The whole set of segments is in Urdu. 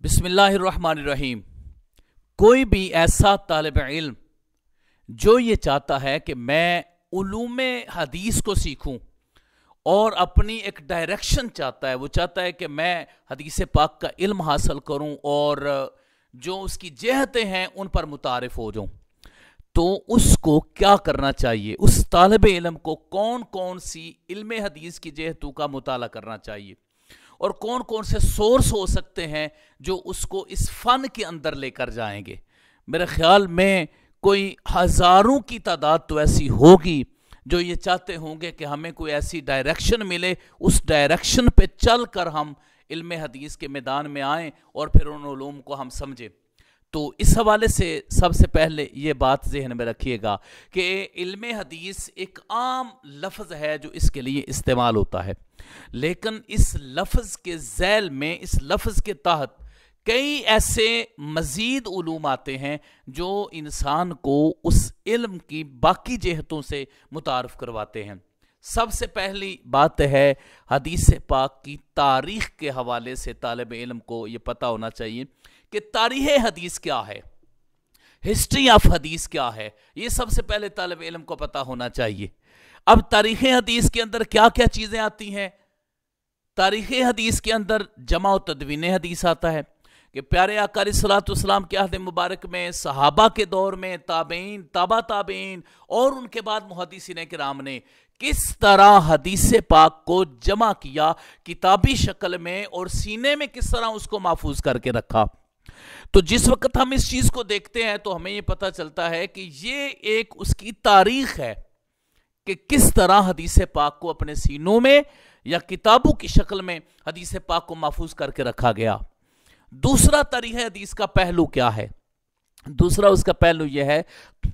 بسم اللہ الرحمن الرحیم۔ کوئی بھی ایسا طالب علم جو یہ چاہتا ہے کہ میں علوم حدیث کو سیکھوں اور اپنی ایک ڈائریکشن چاہتا ہے، وہ چاہتا ہے کہ میں حدیث پاک کا علم حاصل کروں اور جو اس کی جہتیں ہیں ان پر متعارف ہو جاؤں، تو اس کو کیا کرنا چاہیے؟ اس طالب علم کو کون کون سی علم حدیث کی جہتوں کا مطالعہ کرنا چاہیے اور کون کون سے سورس ہو سکتے ہیں جو اس کو اس فن کے اندر لے کر جائیں گے؟ میرے خیال میں کوئی ہزاروں کی تعداد تو ایسی ہوگی جو یہ چاہتے ہوں گے کہ ہمیں کوئی ایسی ڈائریکشن ملے، اس ڈائریکشن پہ چل کر ہم علم حدیث کے میدان میں آئیں اور پھر ان علوم کو ہم سمجھیں۔ تو اس حوالے سے سب سے پہلے یہ بات ذہن میں رکھیے گا کہ علم حدیث ایک عام لفظ ہے جو اس کے لیے استعمال ہوتا ہے، لیکن اس لفظ کے ذیل میں، اس لفظ کے تحت کئی ایسے مزید علوم آتے ہیں جو انسان کو اس علم کی باقی جہتوں سے متعارف کرواتے ہیں۔ سب سے پہلی بات ہے حدیث پاک کی تاریخ کے حوالے سے طالب علم کو یہ پتہ ہونا چاہیے کہ تاریخ حدیث کیا ہے، ہسٹری آف حدیث کیا ہے، یہ سب سے پہلے طالب علم کو پتہ ہونا چاہیے۔ اب تاریخ حدیث کے اندر کیا کیا چیزیں آتی ہیں؟ تاریخ حدیث کے اندر جمع و تدوین حدیث آتا ہے کہ پیارے آقا علیہ الصلوۃ والسلام کے عہد مبارک میں، صحابہ کے دور میں، تابعین، تابع تابعین اور ان کے بعد محدثین کرام نے کس طرح حدیث پاک کو جمع کیا کتابی شکل میں اور سینے میں کس طرح اس کو محفوظ کر کے رکھا۔ تو جس وقت ہم اس چیز کو دیکھتے ہیں تو ہمیں یہ پتہ چلتا ہے کہ یہ ایک اس کی تاریخ ہے کہ کس طرح حدیث پاک کو اپنے سینوں میں یا کتابوں کی شکل میں حدیث پاک کو محفوظ کر کے رکھا گیا۔ دوسرا تاریخ حدیث کا پہلو کیا ہے؟ دوسرا اس کا پہلو یہ ہے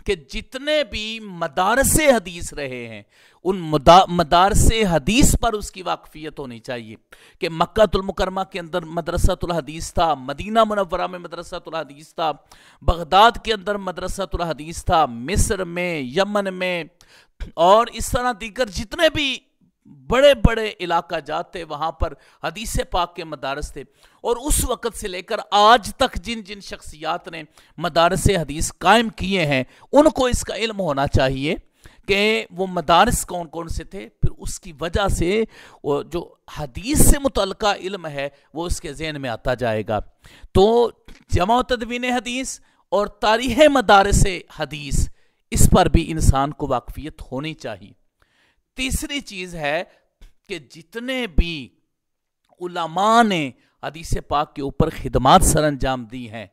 کہ جتنے بھی مدارس حدیث رہے ہیں ان مدارس حدیث پر اس کی واقفیت ہونی چاہیے کہ مکہ المکرمہ کے اندر مدرسہ الحدیث تھا، مدینہ منورہ میں مدرسہ الحدیث تھا، بغداد کے اندر مدرسہ الحدیث تھا، مصر میں، یمن میں اور اس طرح دیگر جتنے بھی بڑے بڑے علاقہ جات تھے وہاں پر حدیث پاک کے مدارس تھے۔ اور اس وقت سے لے کر آج تک جن جن شخصیات نے مدارس حدیث قائم کیے ہیں ان کو اس کا علم ہونا چاہیے کہ وہ مدارس کون کون سے تھے، پھر اس کی وجہ سے جو حدیث سے متعلقہ علم ہے وہ اس کے ذہن میں آتا جائے گا۔ تو جمع و تدوین حدیث اور تاریخ مدارس حدیث، اس پر بھی انسان کو واقفیت ہونی چاہیے۔ تیسری چیز ہے کہ جتنے بھی علماء نے حدیث پاک کے اوپر خدمات سر انجام دی ہیں،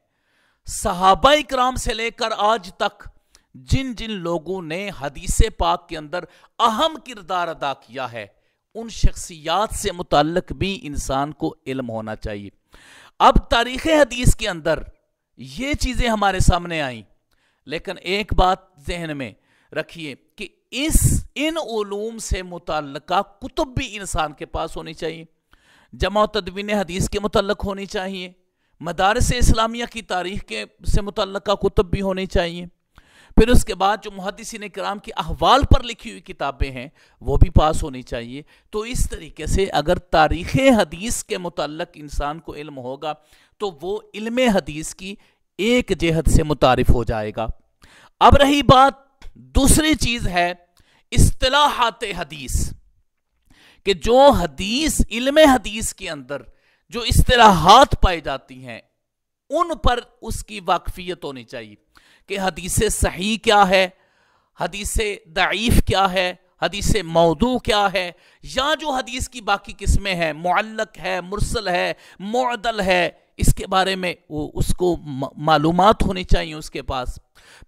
صحابہ کرام سے لے کر آج تک جن جن لوگوں نے حدیث پاک کے اندر اہم کردار ادا کیا ہے، ان شخصیات سے متعلق بھی انسان کو علم ہونا چاہیے۔ اب تاریخ حدیث کے اندر یہ چیزیں ہمارے سامنے آئیں، لیکن ایک بات ذہن میں رکھیے کہ ان علوم سے متعلقہ کتب بھی انسان کے پاس ہونی چاہیے، جمع و تدوین حدیث کے متعلق ہونی چاہیے، مدارس اسلامیہ کی تاریخ کے سے متعلقہ کتب بھی ہونی چاہیے، پھر اس کے بعد جو محدثین کرام کی احوال پر لکھی ہوئی کتابیں ہیں وہ بھی پاس ہونی چاہیے۔ تو اس طریقے سے اگر تاریخ حدیث کے متعلق انسان کو علم ہوگا تو وہ علم حدیث کی ایک جہت سے متعارف ہو جائے گا۔ اب رہی بات دوسری چیز ہے اصطلاحات حدیث، کہ جو حدیث علم حدیث کے اندر جو اصطلاحات پائی جاتی ہیں ان پر اس کی واقفیت ہونی چاہیے کہ حدیث صحیح کیا ہے، حدیث ضعیف کیا ہے، حدیث موضوع کیا ہے، یا جو حدیث کی باقی قسمیں ہیں، معلق ہے، مرسل ہے، معدل ہے، اس کے بارے میں اس کو معلومات ہونی چاہیے اس کے پاس۔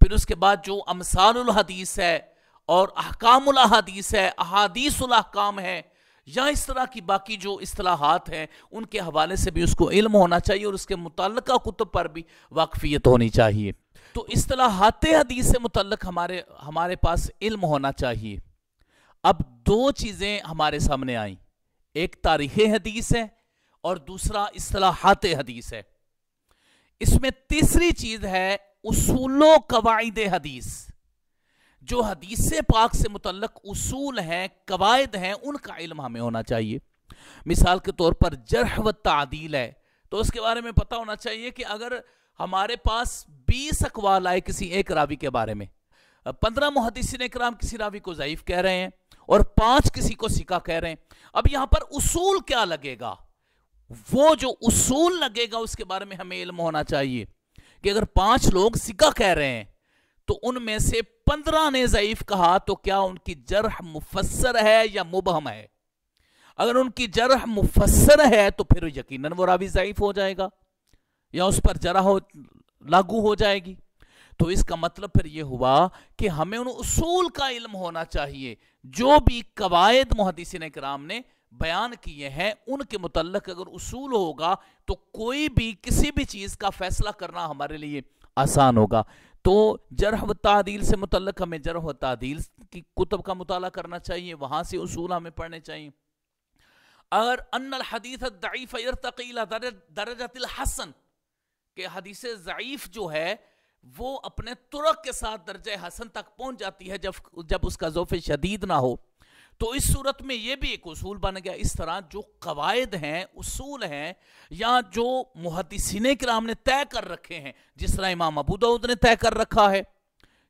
پھر اس کے بعد جو امثال الحدیث ہے اور احکام الاحادیث ہے، احادیث الاحکام ہے، یا اس طرح کی باقی جو اصطلاحات ہیں ان کے حوالے سے بھی اس کو علم ہونا چاہیے اور اس کے متعلقہ کتب پر بھی واقفیت ہونی چاہیے۔ تو اصطلاحات حدیث سے متعلق ہمارے پاس علم ہونا چاہیے۔ اب دو چیزیں ہمارے سامنے آئیں، ایک تاریخ حدیث ہے اور دوسرا اصطلاحات حدیث ہے۔ اس میں تیسری چیز ہے اصول و قواعد حدیث، جو حدیث پاک سے متعلق اصول ہیں، قواعد ہیں، ان کا علم ہمیں ہونا چاہیے۔ مثال کے طور پر جرح و تعدیل ہے، تو اس کے بارے میں پتہ ہونا چاہیے کہ اگر ہمارے پاس 20 اقوال آئے کسی ایک راوی کے بارے میں، 15 محدثین اکرام کسی راوی کو ضعیف کہہ رہے ہیں اور 5 کسی کو ثقہ کہہ رہے ہیں، اب یہاں پر اصول کیا لگے گا؟ وہ جو اصول لگے گا اس کے بارے میں ہمیں علم ہونا چاہیے کہ اگر 5 لوگ ثقہ کہہ رہے ہیں تو ان میں سے 15 نے ضعیف کہا تو کیا ان کی جرح مفسر ہے یا مبہم ہے؟ اگر ان کی جرح مفسر ہے تو پھر یقیناً وہ راوی ضعیف ہو جائے گا یا اس پر جرح لاگو ہو جائے گی۔ تو اس کا مطلب پھر یہ ہوا کہ ہمیں ان اصول کا علم ہونا چاہیے، جو بھی قواعد محدثین کرام نے بیان کیے ہیں ان کے متعلق اگر اصول ہوگا تو کوئی بھی کسی بھی چیز کا فیصلہ کرنا ہمارے لیے آسان ہوگا۔ تو جرح و تعدیل سے متعلق ہمیں جرح و تعدیل کی کتب کا مطالعہ کرنا چاہیے، وہاں سے اصول ہمیں پڑھنے چاہیے۔ اگر ان الحدیث الضعیف یرتقی الی درجۃ الحسن، کہ حدیث ضعیف جو ہے وہ اپنے طرق کے ساتھ درجہ حسن تک پہنچ جاتی ہے جب اس کا ضعف شدید نہ ہو، تو اس صورت میں یہ بھی ایک اصول بن گیا۔ اس طرح جو قواعد ہیں، اصول ہیں، یا جو محدثین کرام نے طے کر رکھے ہیں، جس طرح امام ابو داؤد نے طے کر رکھا ہے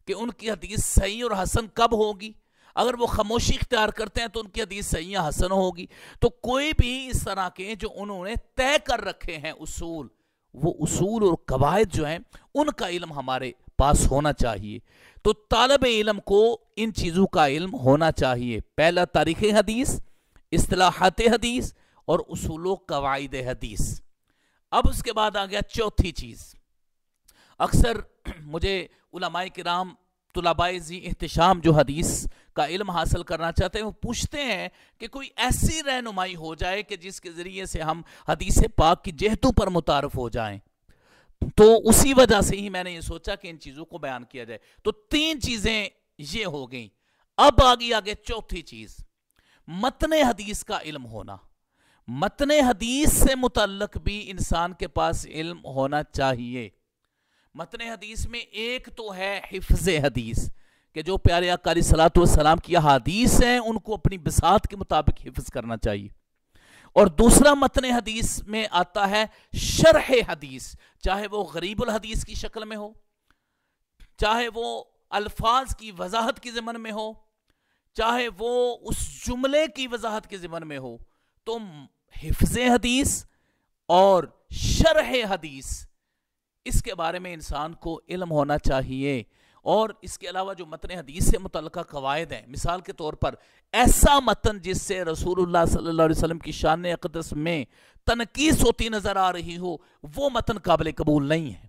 کہ ان کی حدیث صحیح اور حسن کب ہوگی، اگر وہ خاموشی اختیار کرتے ہیں تو ان کی حدیث صحیح یا حسن ہوگی۔ تو کوئی بھی اس طرح کے جو انہوں نے طے کر رکھے ہیں اصول، وہ اصول اور قواعد جو ہیں ان کا علم ہمارے پاس ہونا چاہیے۔ تو طالب علم کو ان چیزوں کا علم ہونا چاہیے، پہلا تاریخ حدیث، اصطلاحات حدیث اور اصول و قواعد حدیث۔ اب اس کے بعد آ گیا چوتھی چیز۔ اکثر مجھے علماء کرام، طلباء ذی احتشام جو حدیث کا علم حاصل کرنا چاہتے ہیں، وہ پوچھتے ہیں کہ کوئی ایسی رہنمائی ہو جائے کہ جس کے ذریعے سے ہم حدیث پاک کی جہتوں پر متعارف ہو جائیں۔ تو اسی وجہ سے ہی میں نے یہ سوچا کہ ان چیزوں کو بیان کیا جائے۔ تو 3 چیزیں یہ ہو گئیں۔ اب آگے چوتھی چیز، متن حدیث کا علم ہونا۔ متن حدیث سے متعلق بھی انسان کے پاس علم ہونا چاہیے۔ متن حدیث میں ایک تو ہے حفظ حدیث، کہ جو پیارے آقا علیہ الصلوۃ والسلام کی احادیث ہیں ان کو اپنی بساط کے مطابق حفظ کرنا چاہیے۔ اور دوسرا متن حدیث میں آتا ہے شرح حدیث، چاہے وہ غریب الحدیث کی شکل میں ہو، چاہے وہ الفاظ کی وضاحت کی ضمن میں ہو، چاہے وہ اس جملے کی وضاحت کے ضمن میں ہو۔ تو حفظ حدیث اور شرح حدیث، اس کے بارے میں انسان کو علم ہونا چاہیے۔ اور اس کے علاوہ جو متن حدیث سے متعلقہ قواعد ہیں، مثال کے طور پر ایسا متن جس سے رسول اللہ صلی اللہ علیہ وسلم کی شان اقدس میں تنقیص ہوتی نظر آ رہی ہو، وہ متن قابل قبول نہیں ہے۔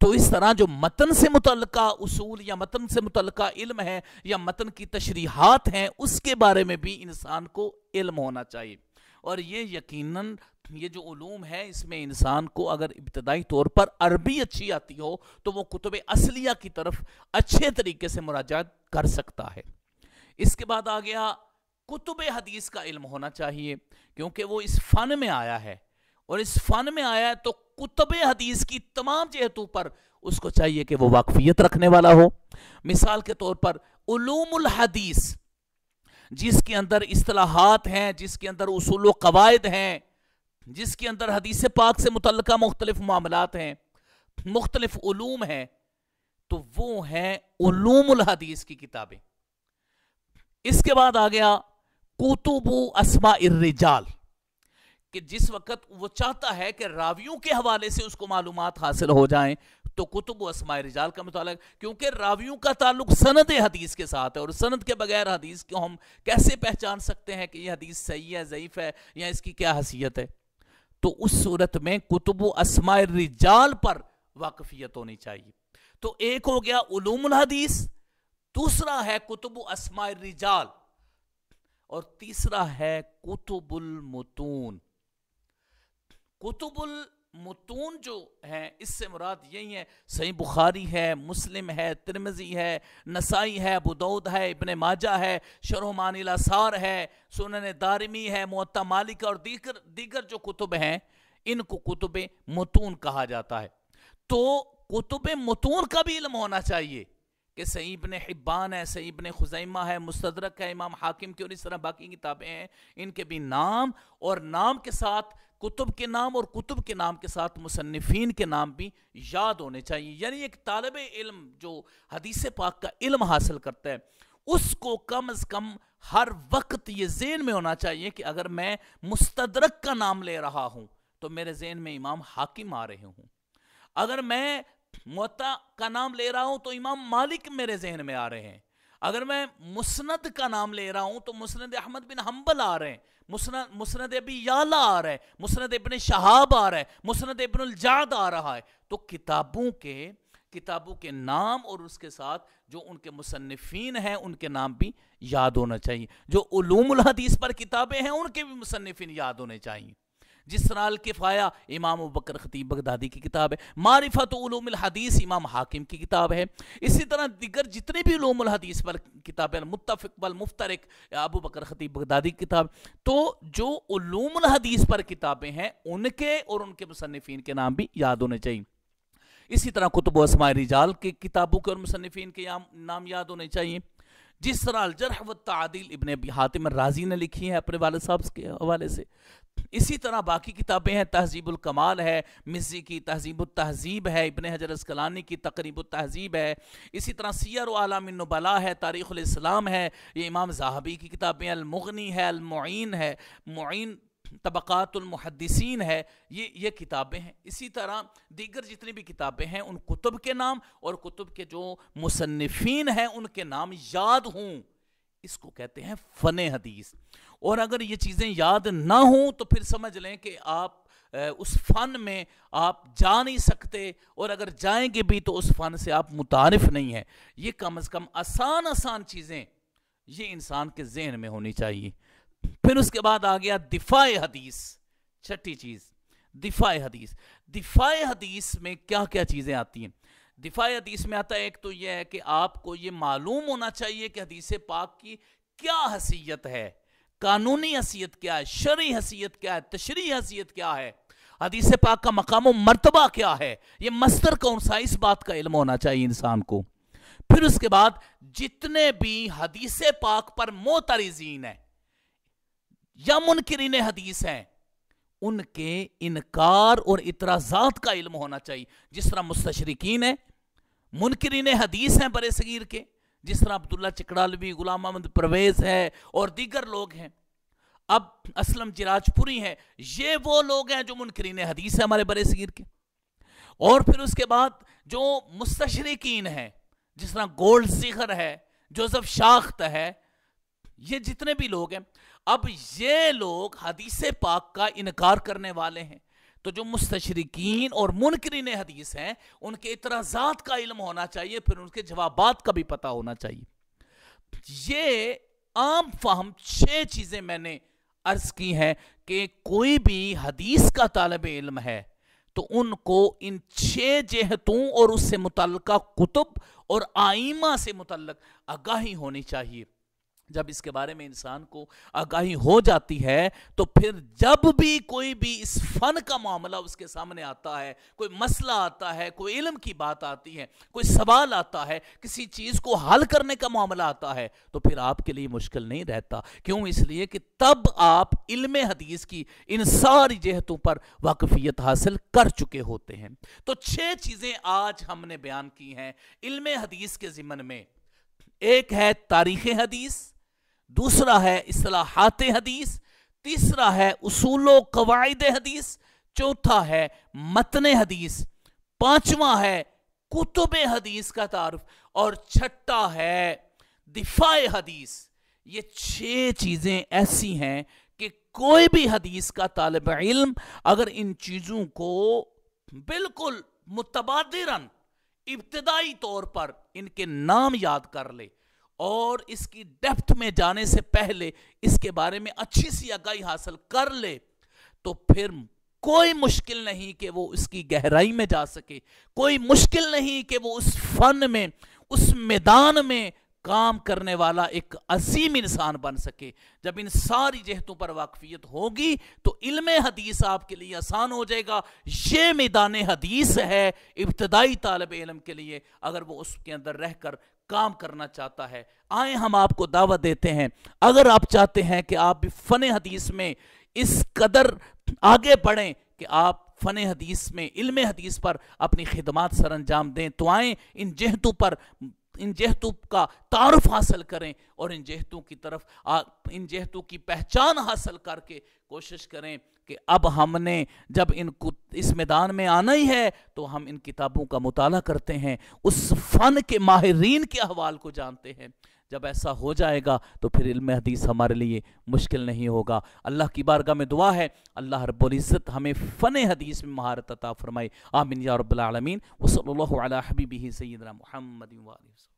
تو اس طرح جو متن سے متعلقہ اصول یا متن سے متعلقہ علم ہے یا متن کی تشریحات ہیں، اس کے بارے میں بھی انسان کو علم ہونا چاہیے۔ اور یہ یقیناً یہ جو علوم ہے اس میں انسان کو اگر ابتدائی طور پر عربی اچھی آتی ہو تو وہ کتب اصلیہ کی طرف اچھے طریقے سے مراجعت کر سکتا ہے۔ اس کے بعد آ گیا کتب حدیث کا علم ہونا چاہیے، کیونکہ وہ اس فن میں آیا ہے، اور اس فن میں آیا ہے تو کتب حدیث کی تمام جہتوں پر اس کو چاہیے کہ وہ واقفیت رکھنے والا ہو۔ مثال کے طور پر علوم الحدیث، جس کے اندر اصطلاحات ہیں، جس کے اندر اصول و قواعد ہیں، جس کے اندر حدیث پاک سے متعلقہ مختلف معاملات ہیں، مختلف علوم ہیں، تو وہ ہیں علوم الحدیث کی کتابیں۔ اس کے بعد آ گیا کتب اسماء الرجال، کہ جس وقت وہ چاہتا ہے کہ راویوں کے حوالے سے اس کو معلومات حاصل ہو جائیں تو کتب اسماء الرجال کا مطالعہ، کیونکہ راویوں کا تعلق سند حدیث کے ساتھ ہے، اور سند کے بغیر حدیث کو ہم کیسے پہچان سکتے ہیں کہ یہ حدیث صحیح ہے، ضعیف ہے، یا اس کی کیا حیثیت ہے؟ تو اس صورت میں کتب اسماء الرجال پر واقفیت ہونی چاہیے۔ تو ایک ہو گیا علوم الحدیث، دوسرا ہے کتب اسماء الرجال، اور تیسرا ہے کتب المتون۔ کتب المتون جو ہیں اس سے مراد یہی ہے، صحیح بخاری ہے، مسلم ہے، ترمذی ہے، نسائی ہے، ابو داؤد ہے، ابن ماجہ ہے، شرح معانی الاثار ہے، سنن دارمی ہے، موطا مالک اور دیگر جو کتب ہیں ان کو کتب متون کہا جاتا ہے۔ تو کتب متون کا بھی علم ہونا چاہیے کہ صحیح ابن حبان ہے، صحیح ابن خزیمہ ہے، مستدرک ہے امام حاکم کی، اور اس طرح باقی کتابیں ہیں، ان کے بھی نام اور نام کے ساتھ کتب کے نام اور کتب کے نام کے ساتھ مصنفین کے نام بھی یاد ہونے چاہیے. یعنی ایک طالب علم جو حدیث پاک کا علم حاصل کرتا ہے اس کو کم از کم ہر وقت یہ ذہن میں ہونا چاہیے کہ اگر میں مستدرک کا نام لے رہا ہوں تو میرے ذہن میں امام حاکم آ رہے ہوں, اگر میں موطا کا نام لے رہا ہوں تو امام مالک میرے ذہن میں آ رہے ہیں, اگر میں مسند کا نام لے رہا ہوں تو مسند احمد بن حنبل آ رہے ہیں, مسند ابی یعلا آ رہا ہے, مسند ابن شہاب آ رہا ہے, مسند ابن الجعد آ رہا ہے. تو کتابوں کے نام اور اس کے ساتھ جو ان کے مصنفین ہیں ان کے نام بھی یاد ہونا چاہیے. جو علوم الحدیث پر کتابیں ہیں ان کے بھی مصنفین یاد ہونے چاہیے. جس طرح الکفایہ امام ابوبکر خطیب بغدادی کی کتاب ہے, معرفت علوم الحدیث امام حاکم کی کتاب ہے. اسی طرح دیگر جتنے بھی علوم الحدیث پر کتابیں, متفق والمفترق ابوبکر خطیب بغدادی کی کتاب. تو جو علوم الحدیث پر کتابیں ہیں ان کے اور ان کے مصنفین کے نام بھی یاد ہونے چاہیے. اسی طرح کتب و اسماء رجال کی کتابوں کے اور مصنفین کے نام یاد ہونے چاہیے. جس طرح الجرح والتعدیل ابن ابی حاتم الرازی نے لکھی ہے اپنے والد صاحب کے حوالے سے. اسی طرح باقی کتابیں ہیں, تہذیب الکمال ہے مزی کی, تہذیب التہذیب ہے ابن حجر اسقلانی کی, تقریب التہذیب ہے. اسی طرح سیر و اعلام النبلاء ہے, تاریخ الاسلام ہے, یہ امام ذہبی کی کتابیں, المغنی ہے, المعین ہے, معین طبقات المحدثین ہے, یہ کتابیں ہیں. اسی طرح دیگر جتنی بھی کتابیں ہیں ان کتب کے نام اور کتب کے جو مصنفین ہیں ان کے نام یاد ہوں, اس کو کہتے ہیں فن حدیث. اور اگر یہ چیزیں یاد نہ ہوں تو پھر سمجھ لیں کہ آپ اس فن میں آپ جا نہیں سکتے, اور اگر جائیں گے بھی تو اس فن سے آپ متعارف نہیں ہیں. یہ کم از کم آسان چیزیں یہ انسان کے ذہن میں ہونی چاہیے. پھر اس کے بعد آ گیا دفاع حدیث, چھٹی چیز دفاع حدیث. دفاع حدیث میں کیا کیا چیزیں آتی ہیں؟ دفاع حدیث میں آتا ہے ایک تو یہ ہے کہ آپ کو یہ معلوم ہونا چاہیے کہ حدیث پاک کی کیا حیثیت ہے, قانونی حیثیت کیا ہے, شرعی حیثیت کیا ہے, تشریعی حیثیت کیا ہے, حدیث پاک کا مقام و مرتبہ کیا ہے, یہ مصدر کون سا, اس بات کا علم ہونا چاہیے انسان کو. پھر اس کے بعد جتنے بھی حدیث پاک پر معترضین ہیں یا منکرین حدیث ہیں ان کے انکار اور اعتراضات کا علم ہونا چاہیے. جس طرح مستشرقین ہیں, منکرین حدیث ہیں برے صغیر کے, جس طرح عبداللہ چکڑالوی, غلام محمد پرویز ہے اور دیگر لوگ ہیں, اب اسلم جراج پوری ہیں, یہ وہ لوگ ہیں جو منکرین حدیث ہیں ہمارے برے صغیر کے. اور پھر اس کے بعد جو مستشرقین ہیں جس طرح گولڈ زیغر ہے, جوزف شاخت ہے, یہ جتنے بھی لوگ ہیں, اب یہ لوگ حدیث پاک کا انکار کرنے والے ہیں. تو جو مستشرقین اور منکرین حدیث ہیں ان کے اعتراضات کا علم ہونا چاہیے, پھر ان کے جوابات کا بھی پتہ ہونا چاہیے. یہ عام فہم 6 چیزیں میں نے عرض کی ہیں کہ کوئی بھی حدیث کا طالب علم ہے تو ان کو ان 6 جہتوں اور اس سے متعلقہ کتب اور آئمہ سے متعلق آگاہی ہونی چاہیے. جب اس کے بارے میں انسان کو آگاہی ہو جاتی ہے تو پھر جب بھی کوئی بھی اس فن کا معاملہ اس کے سامنے آتا ہے, کوئی مسئلہ آتا ہے, کوئی علم کی بات آتی ہے, کوئی سوال آتا ہے, کسی چیز کو حل کرنے کا معاملہ آتا ہے, تو پھر آپ کے لیے مشکل نہیں رہتا. کیوں؟ اس لیے کہ تب آپ علم حدیث کی ان ساری جہتوں پر واقفیت حاصل کر چکے ہوتے ہیں. تو 6 چیزیں آج ہم نے بیان کی ہیں علم حدیث کے ضمن میں. ایک ہے تاریخ حدیث, دوسرا ہے اصطلاحات حدیث, تیسرا ہے اصول و قواعد حدیث, چوتھا ہے متن حدیث, پانچواں ہے کتب حدیث کا تعارف, اور چھٹا ہے دفاع حدیث. یہ 6 چیزیں ایسی ہیں کہ کوئی بھی حدیث کا طالب علم اگر ان چیزوں کو بالکل متبادراً ابتدائی طور پر ان کے نام یاد کر لے اور اس کی ڈیپتھ میں جانے سے پہلے اس کے بارے میں اچھی سی آگاہی حاصل کر لے تو پھر کوئی مشکل نہیں کہ وہ اس کی گہرائی میں جا سکے, کوئی مشکل نہیں کہ وہ اس فن میں, اس میدان میں کام کرنے والا ایک عظیم انسان بن سکے. جب ان ساری جہتوں پر واقفیت ہوگی تو علم حدیث آپ کے لیے آسان ہو جائے گا. یہ میدان حدیث ہے ابتدائی طالب علم کے لیے اگر وہ اس کے اندر رہ کر کام کرنا چاہتا ہے. آئیں ہم آپ کو دعوت دیتے ہیں, اگر آپ چاہتے ہیں کہ آپ بھی فن حدیث میں اس قدر آگے بڑھیں کہ آپ فن حدیث میں، علم حدیث پر اپنی خدمات سر انجام دیں، تو آئیں ان جہتوں کا تعارف حاصل کریں اور ان جہتوں کی پہچان حاصل کر کے کوشش کریں کہ اب ہم نے جب اس میدان میں آنا ہی ہے تو ہم ان کتابوں کا مطالعہ کرتے ہیں، اس فن کے ماہرین کے احوال کو جانتے ہیں۔ جب ایسا ہو جائے گا تو پھر علم حدیث ہمارے لیے مشکل نہیں ہوگا۔ اللہ کی بارگاہ میں دعا ہے اللہ رب العزت ہمیں فن حدیث میں مہارت عطا فرمائے، آمین یا رب العالمین۔ وصلی اللہ علی حبیبہ سیدنا محمد وآلہ وسلم۔